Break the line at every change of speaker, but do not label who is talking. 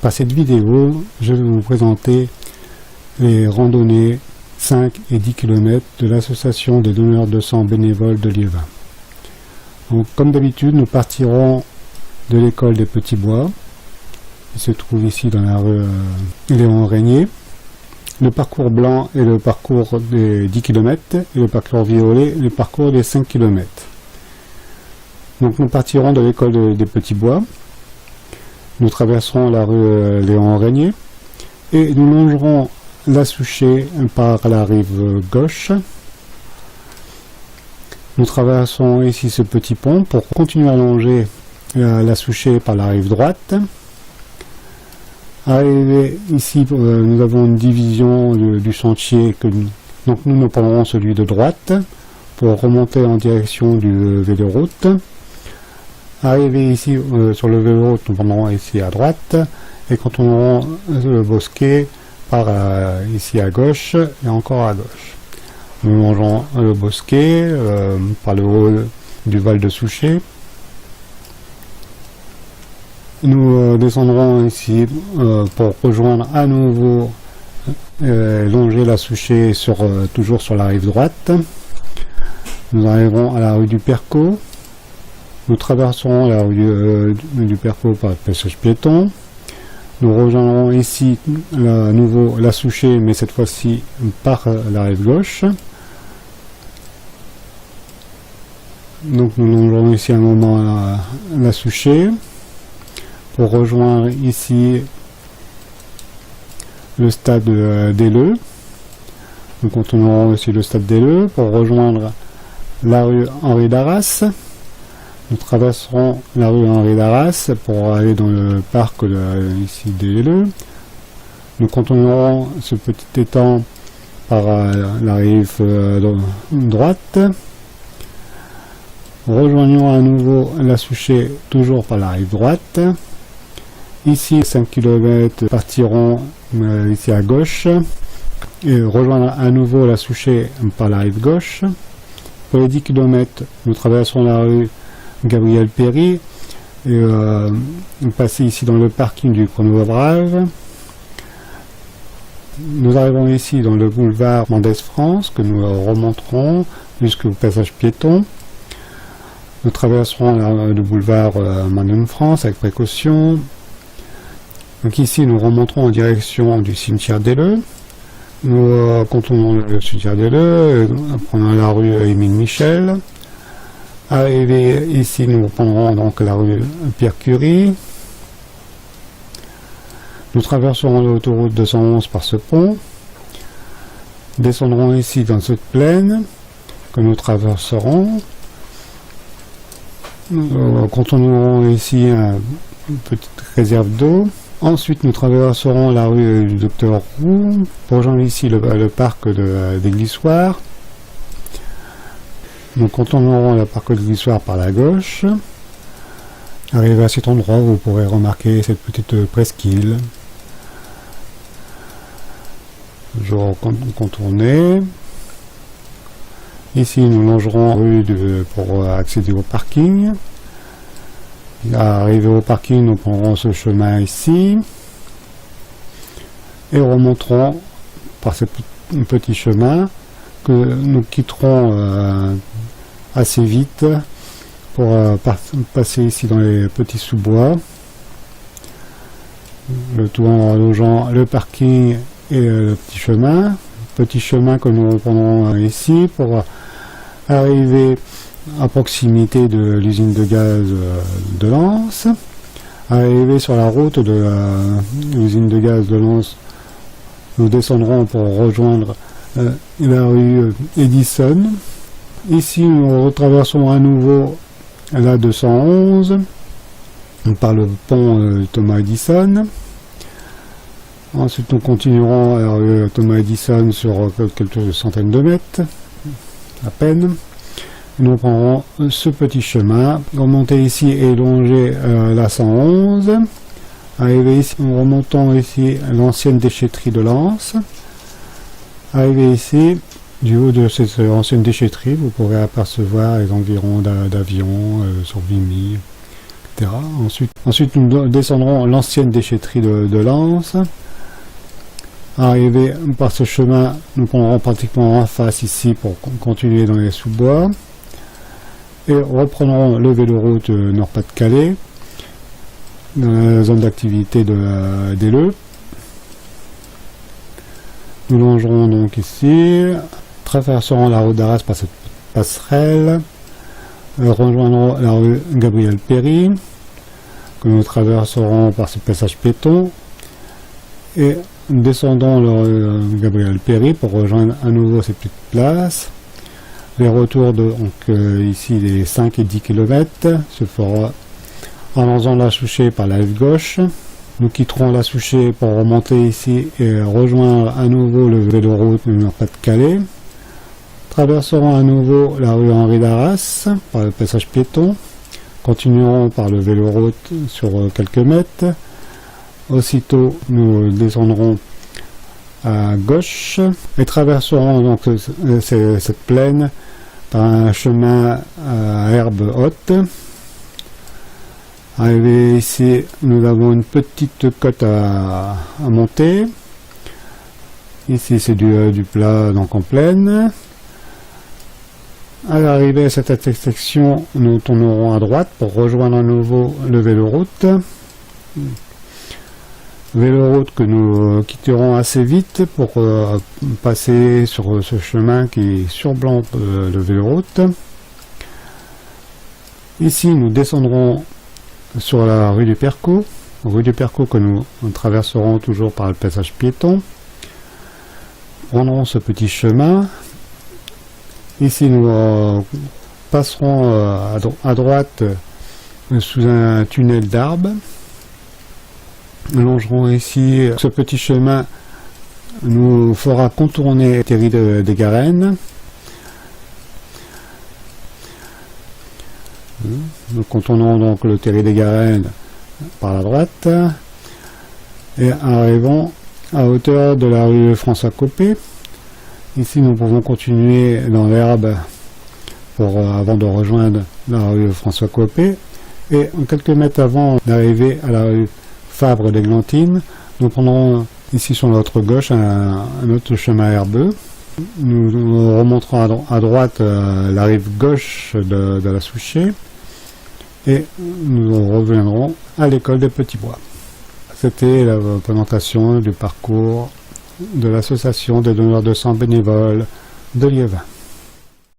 Par cette vidéo, je vais vous présenter les randonnées 5 et 10 km de l'association des donneurs de sang bénévoles de Liévin. Donc, comme d'habitude, nous partirons de l'école des Petits Bois, qui se trouve ici dans la rue Léon Régnier. Le parcours blanc est le parcours des 10 km et le parcours violet le parcours des 5 km. Donc nous partirons de l'école des Petits Bois. Nous traverserons la rue Léon Régnier et nous longerons la Souchet par la rive gauche. Nous traversons ici ce petit pont pour continuer à longer la Souchet par la rive droite. Arrivé ici, nous avons une division du sentier, donc nous prendrons celui de droite pour remonter en direction du véloroute. Arrivé ici sur le véloroute, nous prendrons ici à droite, et quand on aura le bosquet par ici à gauche et encore à gauche. Nous longeons le bosquet par le haut du Val de Souchet. Nous descendrons ici pour rejoindre à nouveau longer la Souchet toujours sur la rive droite. Nous arriverons à la rue du Percot. Nous traverserons la rue du Percot par le passage piéton. Nous rejoindrons ici à nouveau la Souchet, mais cette fois-ci par la rive gauche. Donc nous longerons ici un moment la Souchet pour rejoindre ici le stade d'Elleux. Nous continuerons aussi le stade d'Elleux pour rejoindre la rue Henri d'Arras. Nous traverserons la rue Henri d'Arras pour aller dans le parc ici d'Elleux. Nous continuerons ce petit étang par la rive droite. Rejoignons à nouveau la Souchet toujours par la rive droite. Ici, 5 km partiront ici à gauche et rejoindre à nouveau la Souchet par la rive gauche. Pour les 10 km, nous traversons la rue Gabriel Péry et passer ici dans le parking du Chrono Brave. Nous arrivons ici dans le boulevard Mendès France que nous remonterons jusqu'au passage piéton. Nous traverserons le boulevard Mendès France avec précaution. Donc ici nous remonterons en direction du cimetière d'Elleux. Nous contournons le cimetière d'Elleux, prenons la rue Émile Michel. Arrivé ici, nous reprendrons donc la rue Pierre-Curie. Nous traverserons l'autoroute 211 par ce pont. Descendrons ici dans cette plaine que nous traverserons. Nous contournerons ici une petite réserve d'eau. Ensuite, nous traverserons la rue du Docteur Roux pour rejoindre ici le parc des Glissoires. Nous contournerons le parc des Glissoires par la gauche. Arrivé à cet endroit, vous pourrez remarquer cette petite presqu'île. Toujours contourner. Ici, nous longerons la rue pour accéder au parking. Arrivé au parking, nous prendrons ce chemin ici et remonterons par ce petit chemin que nous quitterons assez vite pour passer ici dans les petits sous-bois, le tout en longeant le parking et le petit chemin que nous reprendrons ici pour arriver à proximité de l'usine de gaz de Lens. Arrivé sur la route de l'usine de gaz de Lens, nous descendrons pour rejoindre la rue Edison. Ici, nous retraversons à nouveau la 211 par le pont Thomas Edison. Ensuite, nous continuerons à la rue Thomas Edison sur quelques centaines de mètres, à peine. Nous prendrons ce petit chemin, remonter ici et longer la 111. Arrivé ici, nous remontons ici l'ancienne déchetterie de Lens. Arrivé ici, du haut de cette ancienne déchetterie, vous pourrez apercevoir les environs d'avions sur Vimy, etc. Ensuite nous descendrons l'ancienne déchetterie de Lens. Arrivé par ce chemin, nous prendrons pratiquement en face ici pour continuer dans les sous-bois. Et reprenons le véloroute Nord-Pas-de-Calais, dans la zone d'activité d'Éleu. Nous longerons donc ici, traverserons la route d'Arras par cette passerelle, rejoindrons la rue Gabriel-Péri, que nous traverserons par ce passage piéton, et descendons la rue Gabriel-Péri pour rejoindre à nouveau ces petites places. Les retours ici les 5 et 10 km se fera en longeant la Souchet par la rive gauche. Nous quitterons la Souchet pour remonter ici et rejoindre à nouveau le véloroute Nord-Pas-de-Calais. Traverserons à nouveau la rue Henri d'Arras par le passage piéton. Continuerons par le véloroute sur quelques mètres. Aussitôt, nous descendrons à gauche et traverserons donc cette plaine par un chemin à herbe haute. Arrivé ici, nous avons une petite côte à monter. Ici, c'est du plat, donc en plaine. À l'arrivée à cette intersection, nous tournerons à droite pour rejoindre à nouveau le véloroute. Véloroute que nous quitterons assez vite pour passer sur ce chemin qui surplombe le véloroute. Ici, nous descendrons sur la rue du Percot, que nous traverserons toujours par le passage piéton. Prendrons ce petit chemin. Ici, nous passerons à droite sous un tunnel d'arbres. Nous longerons ici ce petit chemin, nous fera contourner Terry des Garennes. Nous contournons donc le Terry des Garennes par la droite et arrivons à hauteur de la rue François Copé. Ici nous pouvons continuer dans l'herbe avant de rejoindre la rue François Copé, et quelques mètres avant d'arriver à la rue Fabre d'Églantine, nous prendrons ici sur notre gauche un autre chemin herbeux. Nous remonterons à droite la rive gauche de la Souchet et nous reviendrons à l'école des Petits Bois. C'était la présentation du parcours de l'association des donneurs de sang bénévoles de Liévin.